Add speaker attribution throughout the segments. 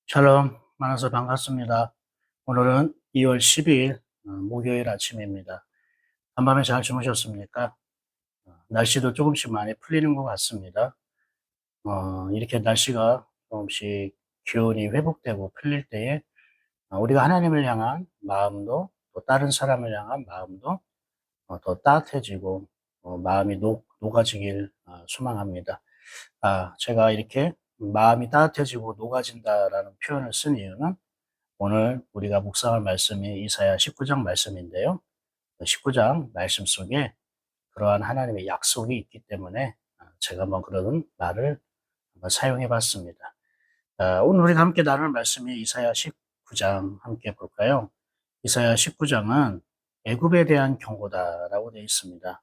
Speaker 1: 샬롬, 만나서 반갑습니다. 오늘은 2월 12일 목요일 아침입니다. 한밤에 잘 주무셨습니까? 날씨도 조금씩 많이 풀리는 것 같습니다. 이렇게 날씨가 조금씩 기온이 회복되고 풀릴 때에 우리가 하나님을 향한 마음도 또 다른 사람을 향한 마음도 더 따뜻해지고 마음이 녹아지길 소망합니다. 제가 이렇게 마음이 따뜻해지고 녹아진다라는 표현을 쓴 이유는 오늘 우리가 묵상할 말씀이 이사야 19장 말씀인데요. 19장 말씀 속에 그러한 하나님의 약속이 있기 때문에 제가 한번 그런 말을 한번 사용해 봤습니다. 오늘 우리가 함께 나눌 말씀이 이사야 19장 함께 볼까요? 이사야 19장은 애굽에 대한 경고다라고 되어 있습니다.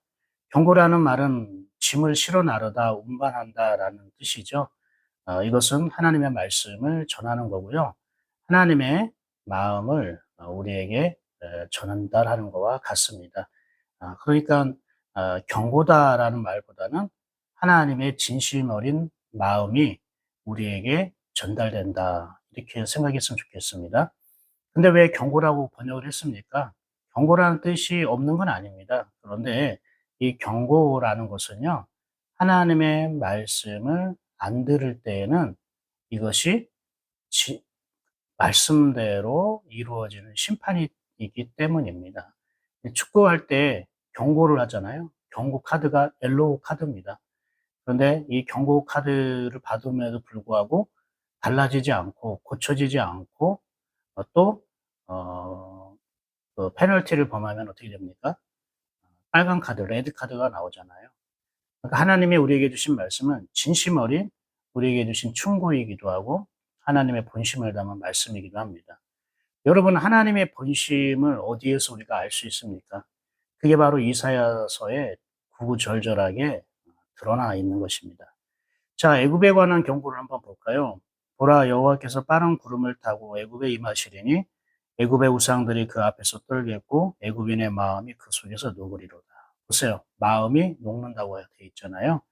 Speaker 1: 경고라는 말은 짐을 실어 나르다 운반한다라는 뜻이죠. 이것은 하나님의 말씀을 전하는 거고요. 하나님의 마음을 우리에게 전달하는 것과 같습니다. 그러니까 경고다라는 말보다는 하나님의 진심 어린 마음이 우리에게 전달된다. 이렇게 생각했으면 좋겠습니다. 근데 왜 경고라고 번역을 했습니까? 경고라는 뜻이 없는 건 아닙니다. 그런데 이 경고라는 것은요, 하나님의 말씀을 안 들을 때에는 이것이 말씀대로 이루어지는 심판이기 때문입니다. 축구할 때 경고를 하잖아요. 경고 카드가 옐로우 카드입니다. 그런데 이 경고 카드를 받음에도 불구하고 달라지지 않고 고쳐지지 않고 또 그 페널티를 범하면 어떻게 됩니까? 빨간 카드, 레드 카드가 나오잖아요. 그러니까 하나님이 우리에게 주신 말씀은 진심 어린 우리에게 주신 충고이기도 하고 하나님의 본심을 담은 말씀이기도 합니다. 여러분, 하나님의 본심을 어디에서 우리가 알 수 있습니까? 그게 바로 이사야서에 구구절절하게 드러나 있는 것입니다. 자, 애굽에 관한 경고를 한번 볼까요? 보라, 여호와께서 빠른 구름을 타고 애굽에 임하시리니 애굽의 우상들이 그 앞에서 떨겠고 애굽인의 마음이 그 속에서 녹으리로다. 보세요. 마음이 녹는다고 되어 있잖아요.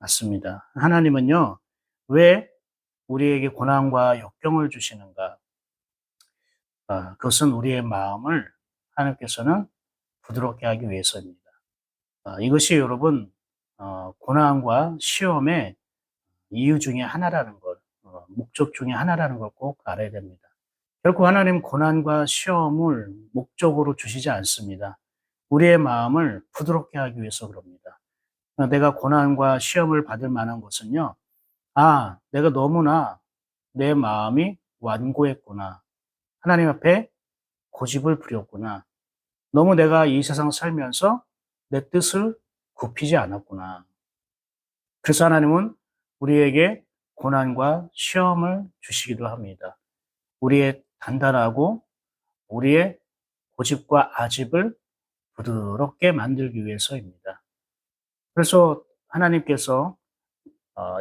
Speaker 1: 맞습니다. 하나님은요, 왜 우리에게 고난과 역경을 주시는가? 그것은 우리의 마음을 하나님께서는 부드럽게 하기 위해서입니다. 이것이 여러분, 고난과 시험의 이유 중에 하나라는 걸, 목적 중에 하나라는 걸 꼭 알아야 됩니다. 결코 하나님 고난과 시험을 목적으로 주시지 않습니다. 우리의 마음을 부드럽게 하기 위해서 그럽니다. 내가 고난과 시험을 받을 만한 것은요, 내가 너무나 내 마음이 완고했구나. 하나님 앞에 고집을 부렸구나. 너무 내가 이 세상 살면서 내 뜻을 굽히지 않았구나. 그래서 하나님은 우리에게 고난과 시험을 주시기도 합니다. 우리의 단단하고 우리의 고집과 아집을 부드럽게 만들기 위해서입니다. 그래서 하나님께서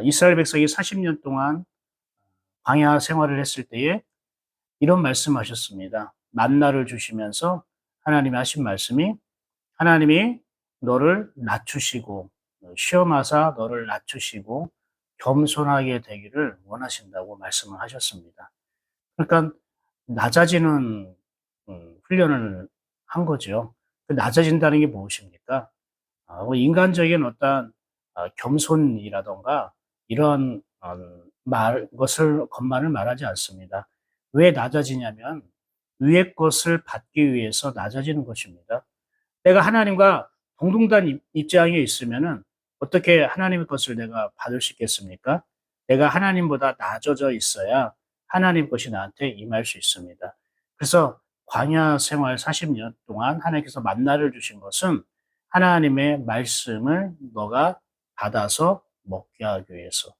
Speaker 1: 이스라엘 백성이 40년 동안 광야 생활을 했을 때에 이런 말씀하셨습니다. 만나를 주시면서 하나님이 하신 말씀이 하나님이 너를 낮추시고 시험하사 너를 낮추시고 겸손하게 되기를 원하신다고 말씀을 하셨습니다. 그러니까 낮아지는 훈련을 한 거죠. 낮아진다는 게 무엇입니까? 인간적인 어떤 겸손이라던가 이런 것만을 말하지 않습니다. 왜 낮아지냐면 위의 것을 받기 위해서 낮아지는 것입니다. 내가 하나님과 동등한 입장에 있으면은 어떻게 하나님의 것을 내가 받을 수 있겠습니까? 내가 하나님보다 낮아져 있어야 하나님 것이 나한테 임할 수 있습니다. 그래서 광야 생활 40년 동안 하나님께서 만나를 주신 것은 하나님의 말씀을 너가 받아서 먹게 하기 위해서.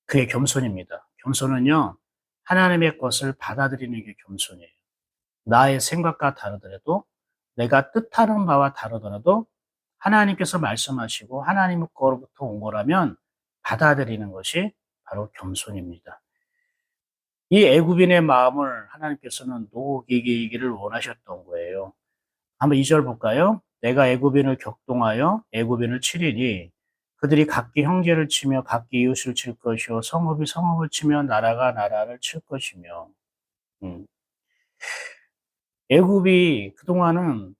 Speaker 1: 그게 겸손입니다. 겸손은요, 하나님의 것을 받아들이는 게 겸손이에요. 나의 생각과 다르더라도 내가 뜻하는 바와 다르더라도 하나님께서 말씀하시고 하나님 거로부터 온 거라면 받아들이는 것이 바로 겸손입니다. 이 애굽인의 마음을 하나님께서는 녹이기를 원하셨던 거예요. 한번 2절 볼까요? 내가 애굽인을 격동하여 애굽인을 치리니 그들이 각기 형제를 치며 각기 이웃을 칠 것이요 성읍이 성읍을 치며 나라가 나라를 칠 것이며. 음. 애굽이 그동안은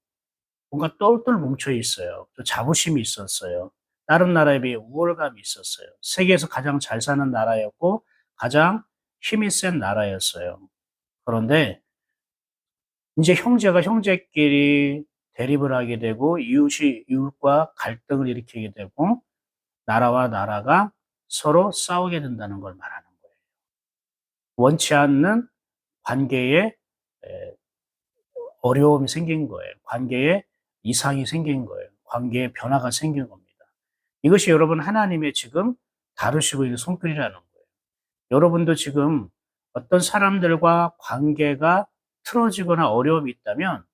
Speaker 1: 뭔가 똘똘 뭉쳐 있어요. 또 자부심이 있었어요. 다른 나라에 비해 우월감이 있었어요. 세계에서 가장 잘 사는 나라였고 가장 힘이 센 나라였어요. 그런데 이제 형제가 형제끼리 대립을 하게 되고 이웃이 이웃과 갈등을 일으키게 되고 나라와 나라가 서로 싸우게 된다는 걸 말하는 거예요. 원치 않는 관계에 어려움이 생긴 거예요. 관계에 이상이 생긴 거예요. 관계에 변화가 생긴 겁니다. 이것이 여러분 하나님의 지금 다루시고 있는 손길이라는 거예요. 여러분도 지금 어떤 사람들과 관계가 틀어지거나 어려움이 있다면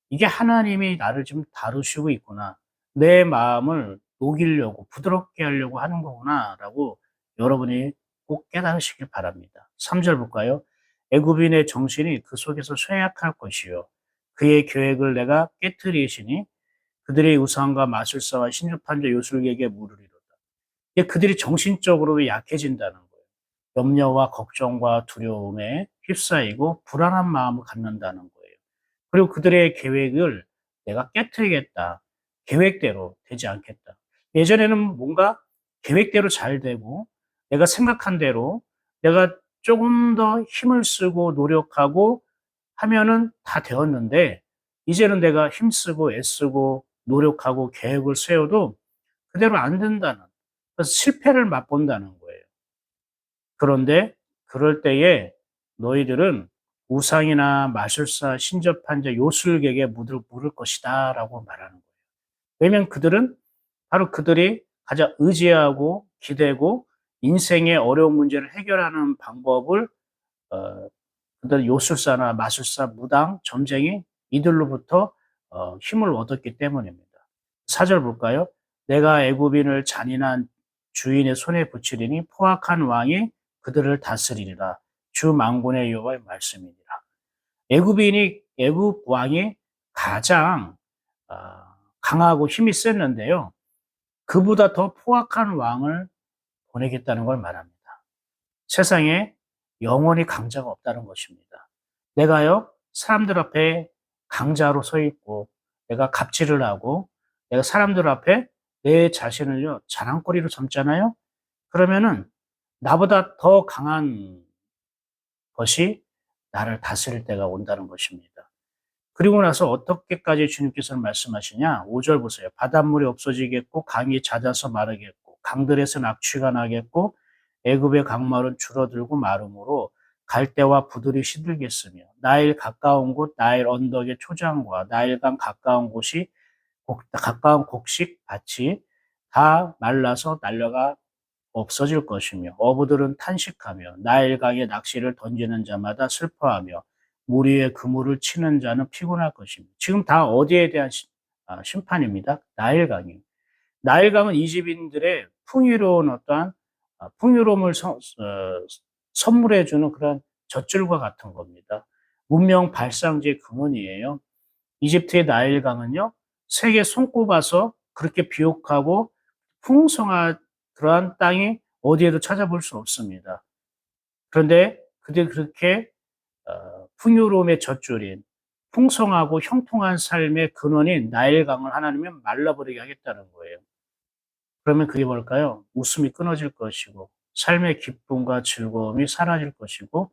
Speaker 1: 이게 하나님이 나를 좀 다루시고 있구나. 내 마음을 녹이려고 부드럽게 하려고 하는 거구나라고 여러분이 꼭 깨달으시길 바랍니다. 3절 볼까요? 애굽인의 정신이 그 속에서 쇠약할 것이요. 그의 계획을 내가 깨뜨리시니 그들의 우상과 마술사와 신주판 자 요술객에 물으리로다. 이게 그들이 정신적으로 약해진다는 거예요. 염려와 걱정과 두려움에 휩싸이고 불안한 마음을 갖는다는 거예요. 그리고 그들의 계획을 내가 깨트리겠다. 계획대로 되지 않겠다. 예전에는 뭔가 계획대로 잘 되고 내가 생각한 대로 내가 조금 더 힘을 쓰고 노력하고 하면은 다 되었는데 이제는 내가 힘쓰고 애쓰고 노력하고 계획을 세워도 그대로 안 된다는, 그래서 실패를 맛본다는 거예요. 그런데 그럴 때에 너희들은 우상이나 마술사, 신접한 자, 요술객에 물을 것이다 라고 말하는 거예요. 왜냐하면 그들은 바로 그들이 가장 의지하고 기대고 인생의 어려운 문제를 해결하는 방법을 어, 그들 요술사나 마술사, 무당, 점쟁이 이들로부터 힘을 얻었기 때문입니다. 4절 볼까요? 내가 애굽인을 잔인한 주인의 손에 붙이리니 포악한 왕이 그들을 다스리리라. 주 만군의 여호와의 말씀이니라. 애굽 왕이 가장 강하고 힘이 셌는데요. 그보다 더 포악한 왕을 보내겠다는 걸 말합니다. 세상에 영원히 강자가 없다는 것입니다. 내가요, 사람들 앞에 강자로 서 있고, 내가 갑질을 하고, 내가 사람들 앞에 내 자신을요, 자랑거리로 삼잖아요? 그러면은, 나보다 더 강한 것이 나를 다스릴 때가 온다는 것입니다. 그리고 나서 어떻게까지 주님께서는 말씀하시냐? 5절 보세요. 바닷물이 없어지겠고 강이 잦아서 마르겠고 강들에서 낙취가 나겠고 애굽의 강물은 줄어들고 마름으로 갈대와 부들이 시들겠으며 나일 가까운 곳 나일 언덕의 초장과 나일강 가까운 곳이 가까운 곡식 밭이 다 말라서 날려가 없어질 것이며 어부들은 탄식하며 나일강에 낚시를 던지는 자마다 슬퍼하며 물 위에 그물을 치는 자는 피곤할 것입니다. 지금 다 어디에 대한 심판입니다. 나일강이. 나일강은 이집인들의 풍요로운 어떠한 풍요로움을 선물해 주는 그런 젖줄과 같은 겁니다. 문명 발상지의 근원이에요. 이집트의 나일강은요, 세계 손꼽아서 그렇게 비옥하고 풍성한 그러한 땅이 어디에도 찾아볼 수 없습니다. 그런데 그들이 그렇게 풍요로움의 젖줄인 풍성하고 형통한 삶의 근원인 나일강을 하나님은 말라버리게 하겠다는 거예요. 그러면 그게 뭘까요? 웃음이 끊어질 것이고 삶의 기쁨과 즐거움이 사라질 것이고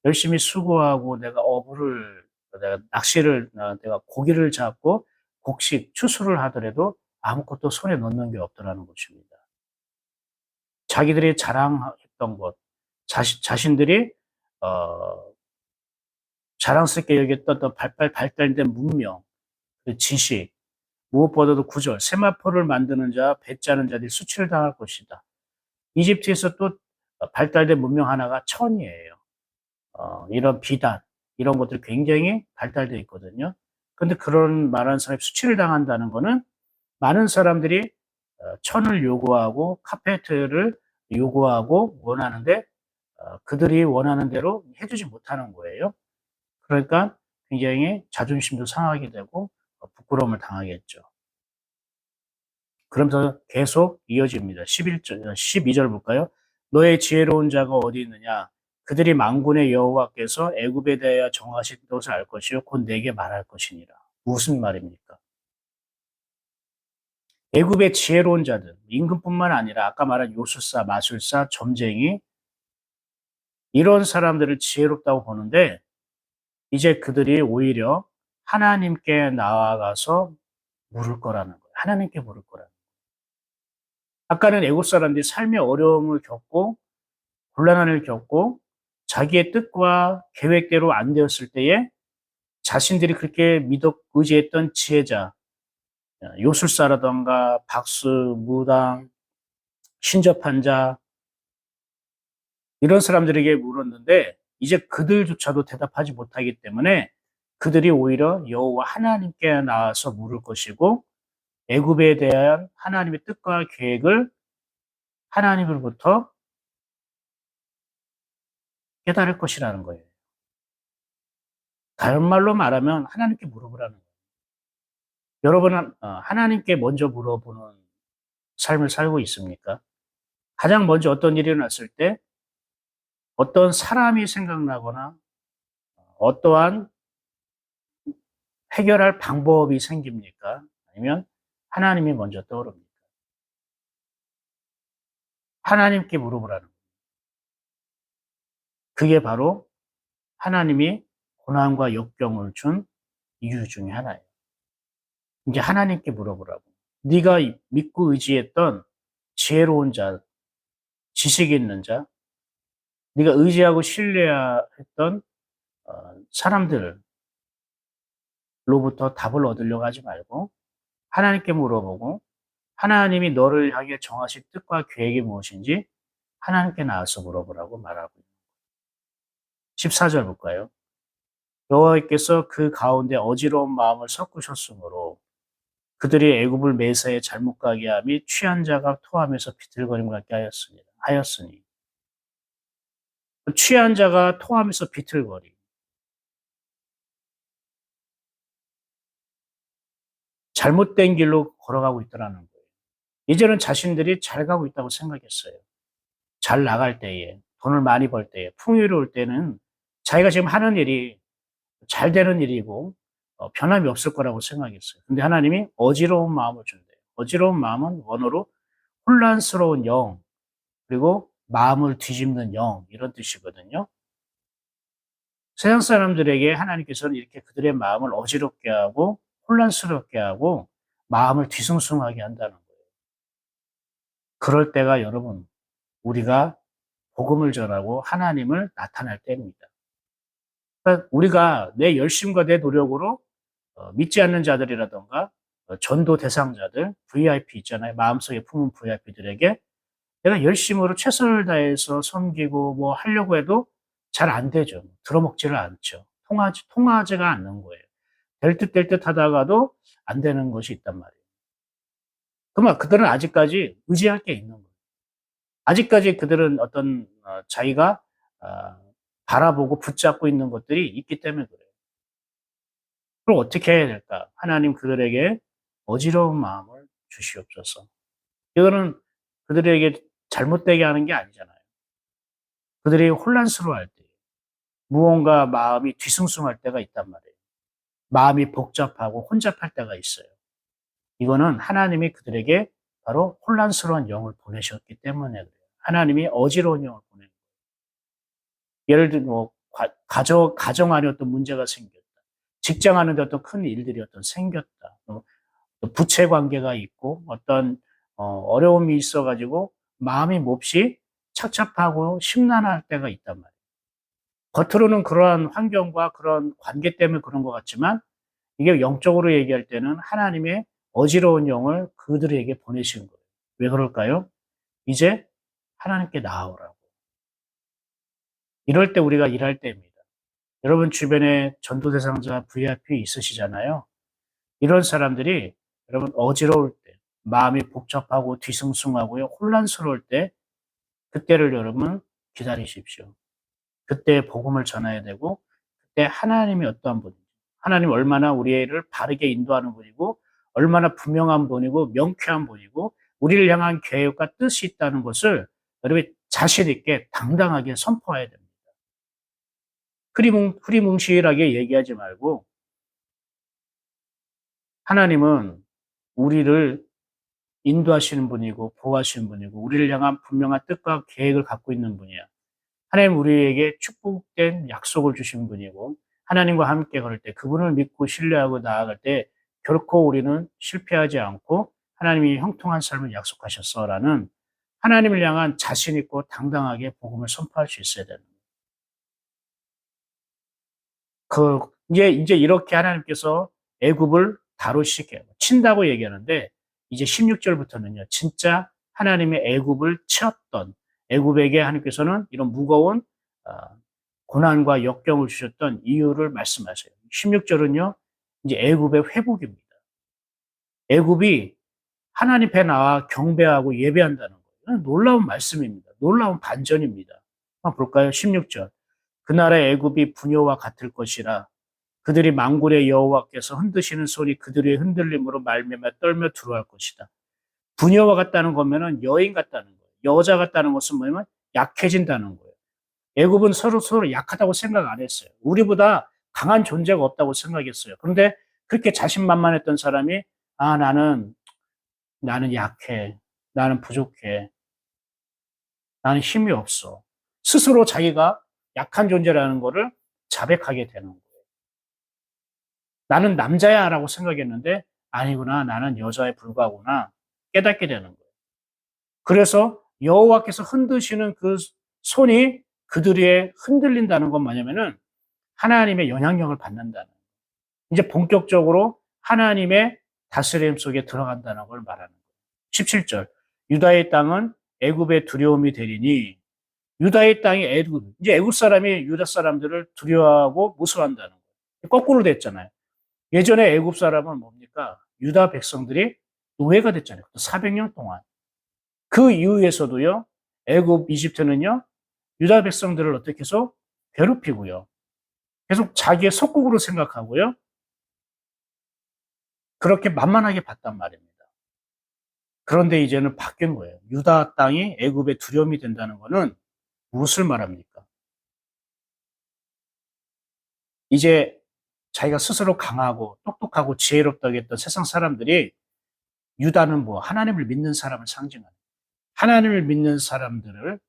Speaker 1: 열심히 수고하고 내가 낚시를 내가 고기를 잡고 곡식 추수를 하더라도 아무것도 손에 넣는 게 없더라는 것입니다. 자기들이 자랑했던 것, 자신들이 어, 자랑스럽게 여겼던 또 발달된 문명, 그 지식, 무엇보다도 구절, 세마포를 만드는 자, 배 짜는 자들이 수치를 당할 것이다. 이집트에서 또 발달된 문명 하나가 천이에요. 이런 비단, 이런 것들이 굉장히 발달되어 있거든요. 근데 그런 많은 사람이 수치를 당한다는 거는 많은 사람들이 천을 요구하고 카페트를 요구하고 원하는데 그들이 원하는 대로 해주지 못하는 거예요. 그러니까 굉장히 자존심도 상하게 되고 부끄러움을 당하겠죠. 그러면서 계속 이어집니다. 11절, 12절 볼까요? 너의 지혜로운 자가 어디 있느냐? 그들이 만군의 여호와께서 애굽에 대하여 정하신 것을 알 것이요 곧 내게 말할 것이니라. 무슨 말입니까? 애굽의 지혜로운 자들, 임금뿐만 아니라 아까 말한 요술사, 마술사, 점쟁이 이런 사람들을 지혜롭다고 보는데 이제 그들이 오히려 하나님께 나아가서 물을 거라는 거예요. 하나님께 물을 거라는 거예요. 아까는 애국 사람들이 삶의 어려움을 겪고 곤란함을 겪고 자기의 뜻과 계획대로 안 되었을 때에 자신들이 그렇게 믿어 의지했던 지혜자, 요술사라던가 박수, 무당, 신접한 자 이런 사람들에게 물었는데 이제 그들조차도 대답하지 못하기 때문에 그들이 오히려 여호와 하나님께 나와서 물을 것이고 애굽에 대한 하나님의 뜻과 계획을 하나님으로부터 깨달을 것이라는 거예요. 다른 말로 말하면 하나님께 물어보라는 거예요. 여러분은 하나님께 먼저 물어보는 삶을 살고 있습니까? 가장 먼저 어떤 일이 일어났을 때 어떤 사람이 생각나거나 어떠한 해결할 방법이 생깁니까? 아니면 하나님이 먼저 떠오릅니까? 하나님께 물어보라는 거예요. 그게 바로 하나님이 고난과 역경을 준 이유 중에 하나예요. 이제 하나님께 물어보라고. 네가 믿고 의지했던 지혜로운 자, 지식 있는 자, 네가 의지하고 신뢰했던 사람들로부터 답을 얻으려고 하지 말고 하나님께 물어보고 하나님이 너를 향해 정하신 뜻과 계획이 무엇인지 하나님께 나와서 물어보라고 말하고 있는 거예요. 14절 볼까요? 여호와께서 그 가운데 어지러운 마음을 섞으셨으므로 그들이 애굽을 매사에 잘못 가게 함이 취한 자가 토하면서 비틀거림 같게 하였으니 취한 자가 토하면서 비틀거림 잘못된 길로 걸어가고 있더라는 거예요. 이제는 자신들이 잘 가고 있다고 생각했어요. 잘 나갈 때에 돈을 많이 벌 때에 풍요로울 때는 자기가 지금 하는 일이 잘 되는 일이고 변함이 없을 거라고 생각했어요. 근데 하나님이 어지러운 마음을 준대요. 어지러운 마음은 원어로 혼란스러운 영 그리고 마음을 뒤집는 영 이런 뜻이거든요. 세상 사람들에게 하나님께서는 이렇게 그들의 마음을 어지럽게 하고 혼란스럽게 하고 마음을 뒤숭숭하게 한다는 거예요. 그럴 때가 여러분 우리가 복음을 전하고 하나님을 나타날 때입니다. 그러니까 우리가 내 열심과 내 노력으로 믿지 않는 자들이라든가 전도 대상자들 VIP 있잖아요. 마음속에 품은 VIP들에게 내가 열심으로 최선을 다해서 섬기고 뭐 하려고 해도 잘 안 되죠. 들어먹지를 않죠. 통하지가 않는 거예요. 될 듯 하다가도 안 되는 것이 있단 말이에요. 그러면 그들은 아직까지 의지할 게 있는 거예요. 아직까지 그들은 어떤 자기가 어, 바라보고 붙잡고 있는 것들이 있기 때문에 그래요. 그럼 어떻게 해야 될까? 하나님 그들에게 어지러운 마음을 주시옵소서. 이거는 그들에게 잘못되게 하는 게 아니잖아요. 그들이 혼란스러워할 때, 무언가 마음이 뒤숭숭할 때가 있단 말이에요. 마음이 복잡하고 혼잡할 때가 있어요. 이거는 하나님이 그들에게 바로 혼란스러운 영을 보내셨기 때문에 그래요. 하나님이 어지러운 영을 보내는 거예요. 예를 들면 뭐 가정 안에 어떤 문제가 생겼다. 직장 안에 어떤 큰 일들이 생겼다. 또 부채 관계가 있고 어떤 어려움이 있어가지고 마음이 몹시 착잡하고 심란할 때가 있단 말이에요. 겉으로는 그러한 환경과 그런 관계 때문에 그런 것 같지만 이게 영적으로 얘기할 때는 하나님의 어지러운 영을 그들에게 보내신 거예요. 왜 그럴까요? 이제 하나님께 나아오라고. 이럴 때 우리가 일할 때입니다. 여러분 주변에 전도 대상자 VIP 있으시잖아요. 이런 사람들이 여러분 어지러울 때, 마음이 복잡하고 뒤숭숭하고요, 혼란스러울 때, 그때를 여러분 기다리십시오. 그때 복음을 전해야 되고, 그때 하나님이 어떠한 분인지, 하나님 얼마나 우리를 바르게 인도하는 분이고, 얼마나 분명한 분이고 명쾌한 분이고 우리를 향한 계획과 뜻이 있다는 것을 여러분이 자신 있게 당당하게 선포해야 됩니다. 흐리뭉실하게 얘기하지 말고 하나님은 우리를 인도하시는 분이고 보호하시는 분이고 우리를 향한 분명한 뜻과 계획을 갖고 있는 분이야. 하나님 우리에게 축복된 약속을 주신 분이고 하나님과 함께 걸을 때 그분을 믿고 신뢰하고 나아갈 때 결코 우리는 실패하지 않고 하나님이 형통한 삶을 약속하셨어라는 하나님을 향한 자신 있고 당당하게 복음을 선포할 수 있어야 되는 이제 이렇게 하나님께서 애굽을 다루시게 친다고 얘기하는데 이제 16절부터는요. 진짜 하나님의 애굽을 치었던 애굽에게 하나님께서는 이런 무거운 어, 고난과 역경을 주셨던 이유를 말씀하세요. 16절은요. 이제 애굽의 회복입니다. 애굽이 하나님 앞에 나와 경배하고 예배한다는 거예요. 놀라운 말씀입니다. 놀라운 반전입니다. 한번 볼까요? 16절. 그날의 애굽이 부녀와 같을 것이라 그들이 망군의 여호와께서 흔드시는 손이 그들의 흔들림으로 말미암아 떨며 두려워할 것이다. 부녀와 같다는 거면은 여인 같다는 거예요. 여자 같다는 것은 뭐냐면 약해진다는 거예요. 애굽은 서로 약하다고 생각 안 했어요. 우리보다 강한 존재가 없다고 생각했어요. 그런데 그렇게 자신만만했던 사람이 아 나는 약해. 나는 부족해. 나는 힘이 없어. 스스로 자기가 약한 존재라는 거를 자백하게 되는 거예요. 나는 남자야라고 생각했는데 아니구나. 나는 여자에 불과하구나. 깨닫게 되는 거예요. 그래서 여호와께서 흔드시는 그 손이 그들의 흔들린다는 건 뭐냐면은 하나님의 영향력을 받는다는 거예요. 이제 본격적으로 하나님의 다스림 속에 들어간다는 걸 말하는 거예요. 17절. 유다의 땅은 애굽의 두려움이 되리니 유다의 땅이 이제 애굽 사람이 유다 사람들을 두려워하고 무서워한다는 거예요. 거꾸로 됐잖아요. 예전에 애굽 사람은 뭡니까? 유다 백성들이 노예가 됐잖아요. 400년 동안. 그 이후에서도요. 애굽 이집트는요. 유다 백성들을 어떻게 해서 괴롭히고요. 계속 자기의 속국으로 생각하고요. 그렇게 만만하게 봤단 말입니다. 그런데 이제는 바뀐 거예요. 유다 땅이 애굽의 두려움이 된다는 것은 무엇을 말합니까? 이제 자기가 스스로 강하고 똑똑하고 지혜롭다고 했던 세상 사람들이 유다는 뭐 하나님을 믿는 사람을 상징하는 하나님을 믿는 사람들을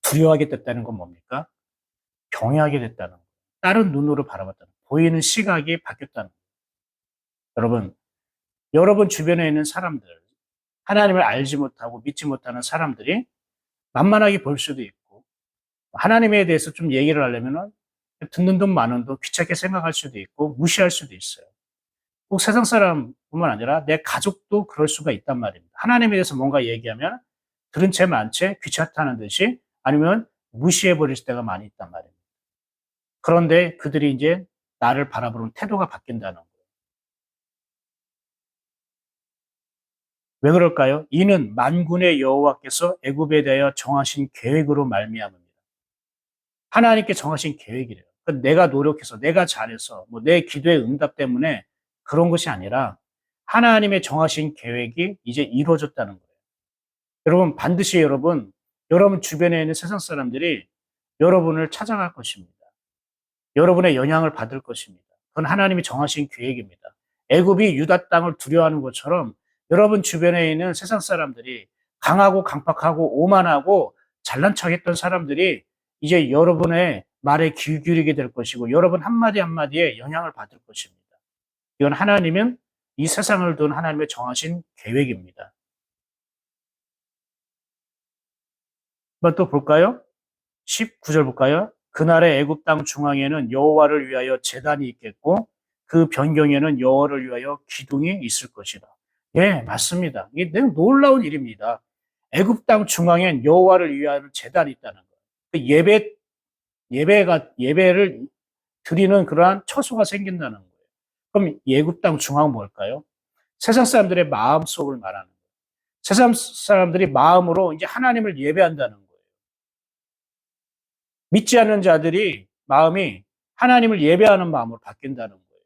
Speaker 1: 두려워하게 됐다는 건 뭡니까? 경외하게 됐다는 거예요. 다른 눈으로 바라봤다는 거예요. 보이는 시각이 바뀌었다는 거예요. 여러분 주변에 있는 사람들, 하나님을 알지 못하고 믿지 못하는 사람들이 만만하게 볼 수도 있고 하나님에 대해서 좀 얘기를 하려면 듣는 돈 많은 돈 귀찮게 생각할 수도 있고 무시할 수도 있어요. 꼭 세상 사람뿐만 아니라 내 가족도 그럴 수가 있단 말입니다. 하나님에 대해서 뭔가 얘기하면 들은 채 만 채 귀찮다는 듯이 아니면 무시해 버릴 때가 많이 있단 말입니다. 그런데 그들이 이제 나를 바라보는 태도가 바뀐다는 거예요. 왜 그럴까요? 이는 만군의 여호와께서 애굽에 대하여 정하신 계획으로 말미암습니다. 하나님께 정하신 계획이래요. 그러니까 내가 노력해서, 내가 잘해서, 뭐 내 기도의 응답 때문에 그런 것이 아니라 하나님의 정하신 계획이 이제 이루어졌다는 거예요. 여러분 반드시 여러분 주변에 있는 세상 사람들이 여러분을 찾아갈 것입니다. 여러분의 영향을 받을 것입니다. 그건 하나님이 정하신 계획입니다. 애굽이 유다 땅을 두려워하는 것처럼 여러분 주변에 있는 세상 사람들이 강하고 강팍하고 오만하고 잘난 척했던 사람들이 이제 여러분의 말에 귀 기울이게 될 것이고 여러분 한마디 한마디에 영향을 받을 것입니다. 이건 하나님은 이 세상을 둔 하나님의 정하신 계획입니다. 한번 또 볼까요? 19절 볼까요? 그날의 애굽 땅 중앙에는 여호와를 위하여 제단이 있겠고 그 변경에는 여호와를 위하여 기둥이 있을 것이다. 예, 맞습니다. 이게 매우 놀라운 일입니다. 애굽 땅 중앙엔 여호와를 위하여 제단이 있다는 거예요. 그 예배를 드리는 그러한 처소가 생긴다는 거예요. 그럼 애굽 땅 중앙은 뭘까요? 세상 사람들의 마음 속을 말하는 거예요. 세상 사람들이 마음으로 이제 하나님을 예배한다는 거예요. 믿지 않는 자들이 마음이 하나님을 예배하는 마음으로 바뀐다는 거예요.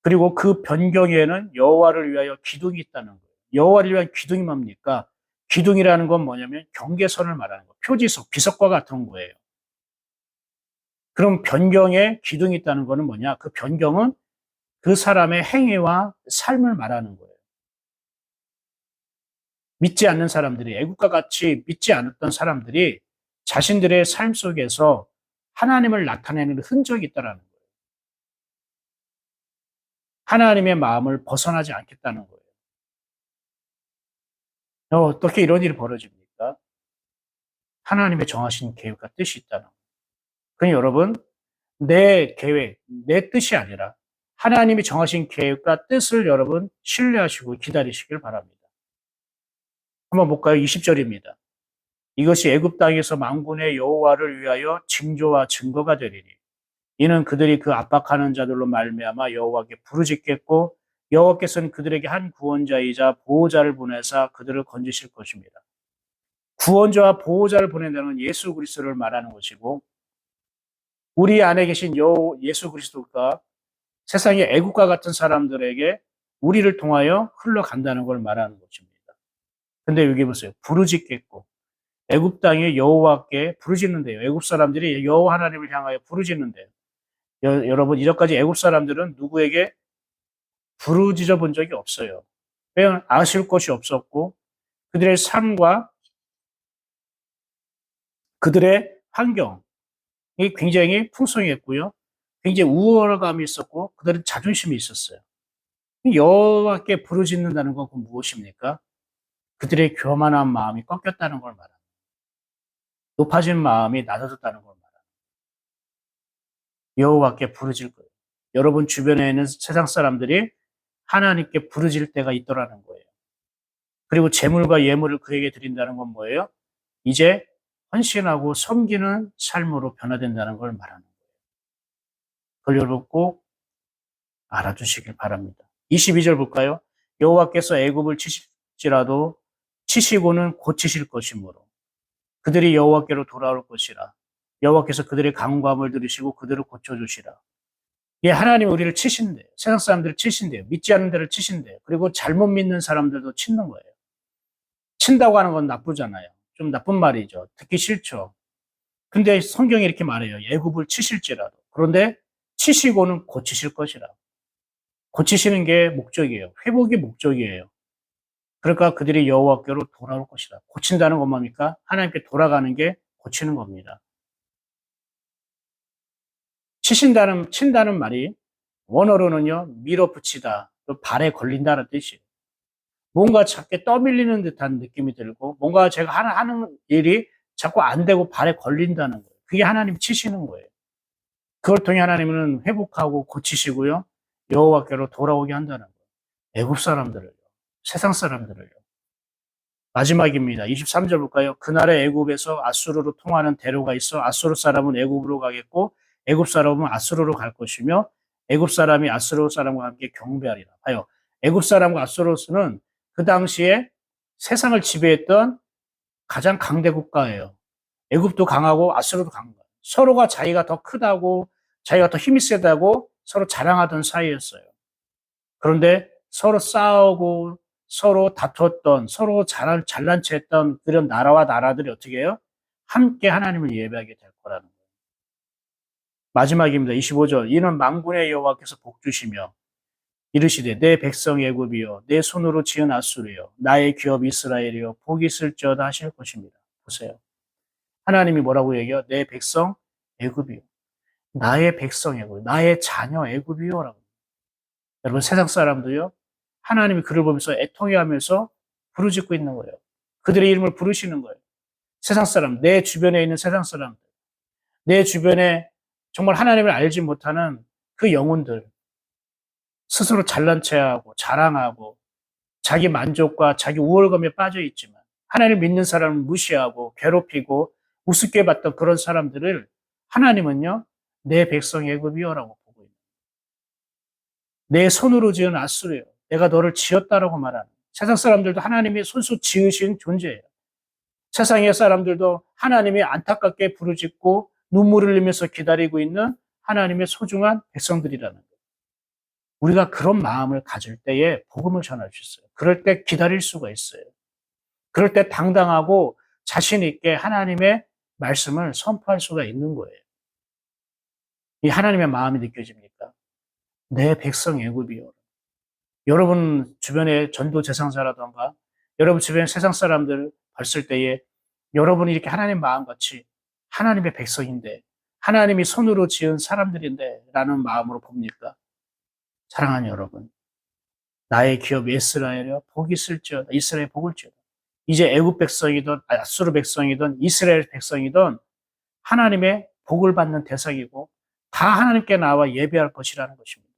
Speaker 1: 그리고 그 변경에는 여호와를 위하여 기둥이 있다는 거예요. 여호와를 위한 기둥이 뭡니까? 기둥이라는 건 뭐냐면 경계선을 말하는 거예요. 표지석, 비석과 같은 거예요. 그럼 변경에 기둥이 있다는 거는 뭐냐? 그 변경은 그 사람의 행위와 삶을 말하는 거예요. 믿지 않는 사람들이, 애국과 같이 믿지 않았던 사람들이 자신들의 삶 속에서 하나님을 나타내는 흔적이 있다는 거예요. 하나님의 마음을 벗어나지 않겠다는 거예요. 어떻게 이런 일이 벌어집니까? 하나님의 정하신 계획과 뜻이 있다는 거예요. 그러니 여러분, 내 계획, 내 뜻이 아니라 하나님이 정하신 계획과 뜻을 여러분 신뢰하시고 기다리시길 바랍니다. 한번 볼까요? 20절입니다. 이것이 애굽 땅에서 만군의 여호와를 위하여 징조와 증거가 되리니 이는 그들이 그 압박하는 자들로 말미암아 여호와께 부르짖겠고 여호와께서는 그들에게 한 구원자이자 보호자를 보내사 그들을 건지실 것입니다. 구원자와 보호자를 보낸다는 예수 그리스도를 말하는 것이고 우리 안에 계신 예수 그리스도가 세상의 애국과 같은 사람들에게 우리를 통하여 흘러간다는 걸 말하는 것입니다. 근데 여기 보세요. 부르짖겠고 애굽 땅에 여호와께 부르짖는데요. 애굽 사람들이 여호와 하나님을 향하여 부르짖는데요. 여러분 이전까지 애굽 사람들은 누구에게 부르짖어 본 적이 없어요. 왜냐하면 아실 것이 없었고 그들의 삶과 그들의 환경이 굉장히 풍성했고요. 굉장히 우월감이 있었고 그들은 자존심이 있었어요. 여호와께 부르짖는다는 건 무엇입니까? 그들의 교만한 마음이 꺾였다는 걸 말합니다. 높아진 마음이 낮아졌다는 걸 말합니다. 여호와께 부르짖을 거예요. 여러분 주변에 있는 세상 사람들이 하나님께 부르짖을 때가 있더라는 거예요. 그리고 재물과 예물을 그에게 드린다는 건 뭐예요? 이제 헌신하고 섬기는 삶으로 변화된다는 걸 말하는 거예요. 그걸 여러분 꼭 알아두시길 바랍니다. 22절 볼까요? 여호와께서 애굽을 치실지라도 치시고는 고치실 것이므로 그들이 여호와께로 돌아올 것이라. 여호와께서 그들의 간구함을 들으시고 그들을 고쳐주시라. 예, 하나님 우리를 치신대요. 세상 사람들을 치신대요. 믿지 않는 데를 치신대요. 그리고 잘못 믿는 사람들도 치는 거예요. 친다고 하는 건 나쁘잖아요. 좀 나쁜 말이죠. 듣기 싫죠. 근데 성경이 이렇게 말해요. 애굽을 치실지라도. 그런데 치시고는 고치실 것이라. 고치시는 게 목적이에요. 회복이 목적이에요. 그러니까 그들이 여호와께로 돌아올 것이다. 고친다는 건 뭡니까? 하나님께 돌아가는 게 고치는 겁니다. 친다는 말이 원어로는요, 밀어붙이다, 또 발에 걸린다는 뜻이에요. 뭔가 자꾸 떠밀리는 듯한 느낌이 들고, 뭔가 제가 하는 일이 자꾸 안 되고 발에 걸린다는 거예요. 그게 하나님 치시는 거예요. 그걸 통해 하나님은 회복하고 고치시고요, 여호와께로 돌아오게 한다는 거예요. 애굽 사람들을요, 세상 사람들을요. 마지막입니다. 23절 볼까요? 그날의 애굽에서 아수르로 통하는 대로가 있어 아수르 사람은 애굽으로 가겠고 애굽 사람은 아수르로 갈 것이며 애굽 사람이 아수르 사람과 함께 경배하리라. 봐요. 애굽 사람과 아수르는 그 당시에 세상을 지배했던 가장 강대 국가예요. 애굽도 강하고 아수르도 강한 거예요. 서로가 자기가 더 크다고 자기가 더 힘이 세다고 서로 자랑하던 사이였어요. 그런데 서로 싸우고 서로 다퉜던 서로 잘난 체 했던 그런 나라와 나라들이 어떻게 해요? 함께 하나님을 예배하게 될 거라는 거예요. 마지막입니다. 25절. 이는 만군의 여호와께서 복 주시며 이르시되 내 백성 애굽이여 내 손으로 지은 아수르여 나의 기업 이스라엘이여 복이 있을지어다 하실 것입니다. 보세요. 하나님이 뭐라고 얘기해요? 내 백성 애굽이요. 나의 백성 애굽, 나의 자녀 애굽이요라고. 여러분 세상 사람도요. 하나님이 그를 보면서 애통해하면서 부르짖고 있는 거예요. 그들의 이름을 부르시는 거예요. 세상 사람, 내 주변에 있는 세상 사람들, 내 주변에 정말 하나님을 알지 못하는 그 영혼들, 스스로 잘난 체하고 자랑하고 자기 만족과 자기 우월감에 빠져 있지만 하나님을 믿는 사람을 무시하고 괴롭히고 우습게 봤던 그런 사람들을 하나님은요, 내 백성 애굽이여라고 보고 있는 거예요. 내 손으로 지은 아수르요. 내가 너를 지었다라고 말하는 세상 사람들도 하나님이 손수 지으신 존재예요. 세상의 사람들도 하나님이 안타깝게 부르짖고 눈물을 흘리면서 기다리고 있는 하나님의 소중한 백성들이라는 거예요. 우리가 그런 마음을 가질 때에 복음을 전할 수 있어요. 그럴 때 기다릴 수가 있어요. 그럴 때 당당하고 자신 있게 하나님의 말씀을 선포할 수가 있는 거예요. 이 하나님의 마음이 느껴집니까? 내 백성 애굽이요. 여러분 주변에 전도 대상자라던가 여러분 주변 세상 사람들 봤을 때에 여러분이 이렇게 하나님 마음같이 하나님의 백성인데 하나님이 손으로 지은 사람들인데 라는 마음으로 봅니까? 사랑하는 여러분, 나의 기업 이스라엘이여 복이 있을지어다. 이스라엘 복을 지어다. 이제 애굽 백성이든 아수르 백성이든 이스라엘 백성이든 하나님의 복을 받는 대상이고 다 하나님께 나와 예배할 것이라는 것입니다.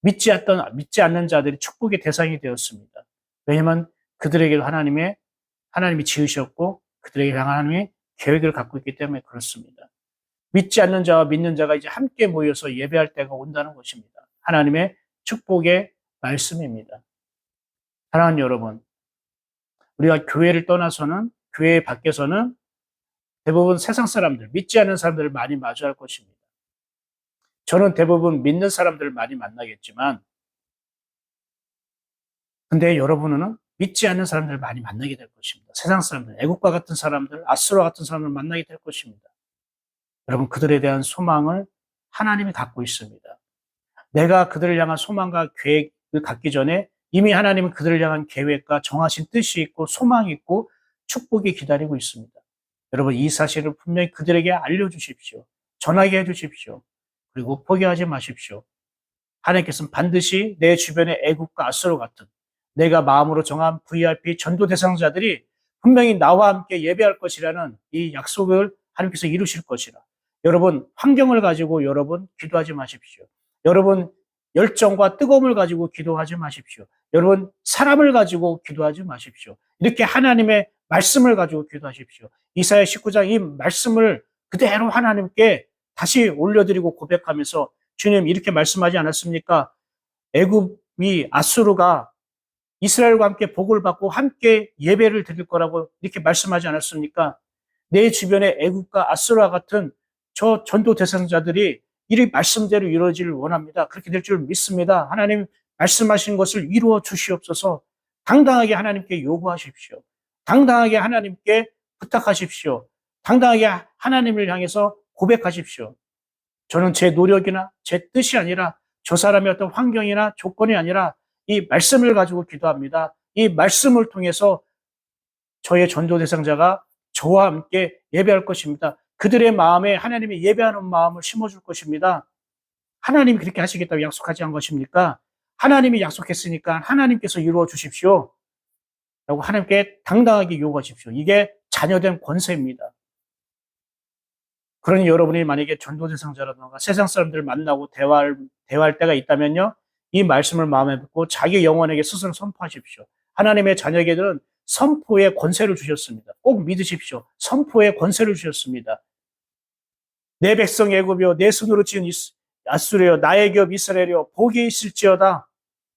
Speaker 1: 믿지 않는 자들이 축복의 대상이 되었습니다. 왜냐하면 그들에게도 하나님이 지으셨고 그들에게 하나님이 계획을 갖고 있기 때문에 그렇습니다. 믿지 않는 자와 믿는 자가 이제 함께 모여서 예배할 때가 온다는 것입니다. 하나님의 축복의 말씀입니다. 사랑하는 여러분, 우리가 교회를 떠나서는 교회 밖에서는 대부분 세상 사람들, 믿지 않는 사람들을 많이 마주할 것입니다. 저는 대부분 믿는 사람들을 많이 만나겠지만 근데 여러분은 믿지 않는 사람들을 많이 만나게 될 것입니다. 세상 사람들, 애국과 같은 사람들, 아수라 같은 사람들을 만나게 될 것입니다. 여러분 그들에 대한 소망을 하나님이 갖고 있습니다. 내가 그들을 향한 소망과 계획을 갖기 전에 이미 하나님은 그들을 향한 계획과 정하신 뜻이 있고 소망이 있고 축복이 기다리고 있습니다. 여러분 이 사실을 분명히 그들에게 알려주십시오. 전하게 해주십시오. 그리고 포기하지 마십시오. 하나님께서는 반드시 내 주변의 애국과 아수르 같은 내가 마음으로 정한 VIP 전도 대상자들이 분명히 나와 함께 예배할 것이라는 이 약속을 하나님께서 이루실 것이라. 여러분 환경을 가지고 여러분 기도하지 마십시오. 여러분 열정과 뜨거움을 가지고 기도하지 마십시오. 여러분 사람을 가지고 기도하지 마십시오. 이렇게 하나님의 말씀을 가지고 기도하십시오. 이사야 19장 이 말씀을 그대로 하나님께 다시 올려드리고 고백하면서 주님 이렇게 말씀하지 않았습니까? 애굽이 아수르가 이스라엘과 함께 복을 받고 함께 예배를 드릴 거라고 이렇게 말씀하지 않았습니까? 내 주변에 애굽과 아수르와 같은 저 전도 대상자들이 이 말씀대로 이루어지길 원합니다. 그렇게 될 줄 믿습니다. 하나님 말씀하신 것을 이루어 주시옵소서. 당당하게 하나님께 요구하십시오. 당당하게 하나님께 부탁하십시오. 당당하게 하나님을 향해서 고백하십시오. 저는 제 노력이나 제 뜻이 아니라 저 사람의 어떤 환경이나 조건이 아니라 이 말씀을 가지고 기도합니다. 이 말씀을 통해서 저의 전도 대상자가 저와 함께 예배할 것입니다. 그들의 마음에 하나님이 예배하는 마음을 심어줄 것입니다. 하나님이 그렇게 하시겠다고 약속하지 않은 것입니까? 하나님이 약속했으니까 하나님께서 이루어 주십시오. 라고 하나님께 당당하게 요구하십시오. 이게 자녀된 권세입니다. 그러니 여러분이 만약에 전도 대상자라든가 세상 사람들을 만나고 대화할 때가 있다면요. 이 말씀을 마음에 품고 자기 영혼에게 스스로 선포하십시오. 하나님의 자녀에게는 선포의 권세를 주셨습니다. 꼭 믿으십시오. 선포의 권세를 주셨습니다. 내 백성 애굽이여 내 손으로 지은 아수르여 나의 기업 이스라엘이여 복이 있을지어다.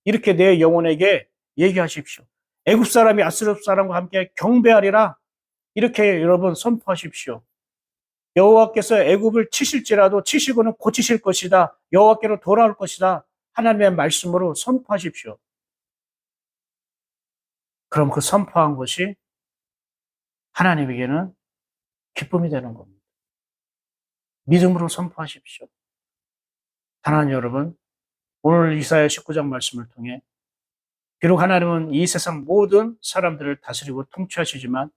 Speaker 1: 이렇게 내 영혼에게 얘기하십시오. 애굽 사람이 아수르 사람과 함께 경배하리라. 이렇게 여러분 선포하십시오. 여호와께서 애굽을 치실지라도 치시고는 고치실 것이다. 여호와께로 돌아올 것이다. 하나님의 말씀으로 선포하십시오. 그럼 그 선포한 것이 하나님에게는 기쁨이 되는 겁니다. 믿음으로 선포하십시오. 하나님 여러분, 오늘 이사야 19장 말씀을 통해 비록 하나님은 이 세상 모든 사람들을 다스리고 통치하시지만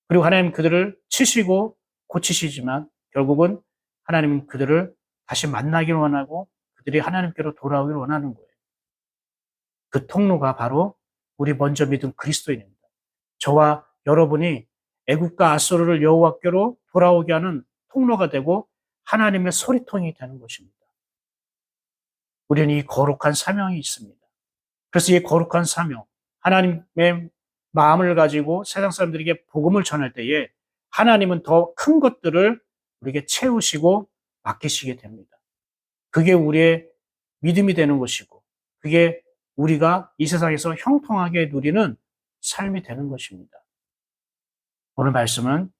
Speaker 1: 그리고 하나님 그들을 치시고 고치시지만 결국은 하나님은 그들을 다시 만나기를 원하고 그들이 하나님께로 돌아오기를 원하는 거예요. 그 통로가 바로 우리 먼저 믿은 그리스도인입니다. 저와 여러분이 애국과 아수르를 여호와께로 돌아오게 하는 통로가 되고 하나님의 소리통이 되는 것입니다. 우리는 이 거룩한 사명이 있습니다. 그래서 이 거룩한 사명, 하나님의 마음을 가지고 세상 사람들에게 복음을 전할 때에 하나님은 더 큰 것들을 우리에게 채우시고 맡기시게 됩니다. 그게 우리의 믿음이 되는 것이고 그게 우리가 이 세상에서 형통하게 누리는 삶이 되는 것입니다. 오늘 말씀은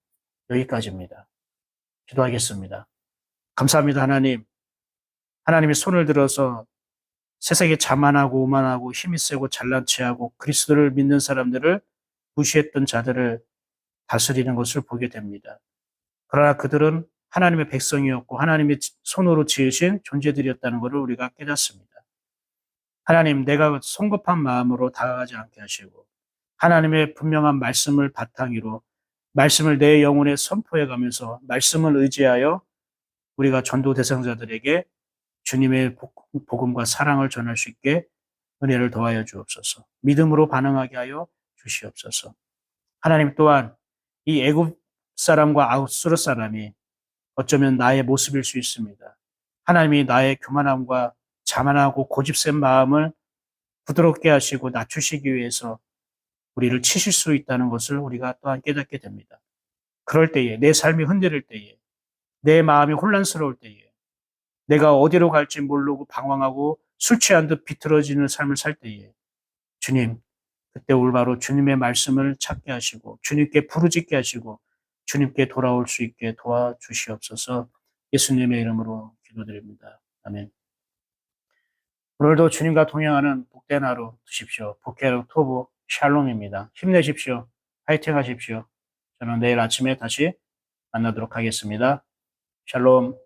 Speaker 1: 여기까지입니다. 기도하겠습니다. 감사합니다, 하나님. 하나님의 손을 들어서 세상에 자만하고 오만하고 힘이 세고 잘난 체하고 그리스도를 믿는 사람들을 무시했던 자들을 다스리는 것을 보게 됩니다. 그러나 그들은 하나님의 백성이었고 하나님의 손으로 지으신 존재들이었다는 것을 우리가 깨닫습니다. 하나님, 내가 성급한 마음으로 다가가지 않게 하시고 하나님의 분명한 말씀을 바탕으로 말씀을 내 영혼에 선포해 가면서 말씀을 의지하여 우리가 전도 대상자들에게 주님의 복음과 사랑을 전할 수 있게 은혜를 더하여 주옵소서. 믿음으로 반응하게 하여 주시옵소서. 하나님 또한 이 애굽 사람과 아수르 사람이 어쩌면 나의 모습일 수 있습니다. 하나님이 나의 교만함과 자만하고 고집센 마음을 부드럽게 하시고 낮추시기 위해서 우리를 치실 수 있다는 것을 우리가 또한 깨닫게 됩니다. 그럴 때에 내 삶이 흔들릴 때에 내 마음이 혼란스러울 때에 내가 어디로 갈지 모르고 방황하고 술 취한 듯 비틀어지는 삶을 살 때에 주님, 그때 올바로 주님의 말씀을 찾게 하시고 주님께 부르짖게 하시고 주님께 돌아올 수 있게 도와주시옵소서. 예수님의 이름으로 기도드립니다. 아멘. 오늘도 주님과 동행하는 복된 하루 되십시오. 복회로 토부 샬롬입니다. 힘내십시오. 파이팅 하십시오. 저는 내일 아침에 다시 만나도록 하겠습니다. 샬롬.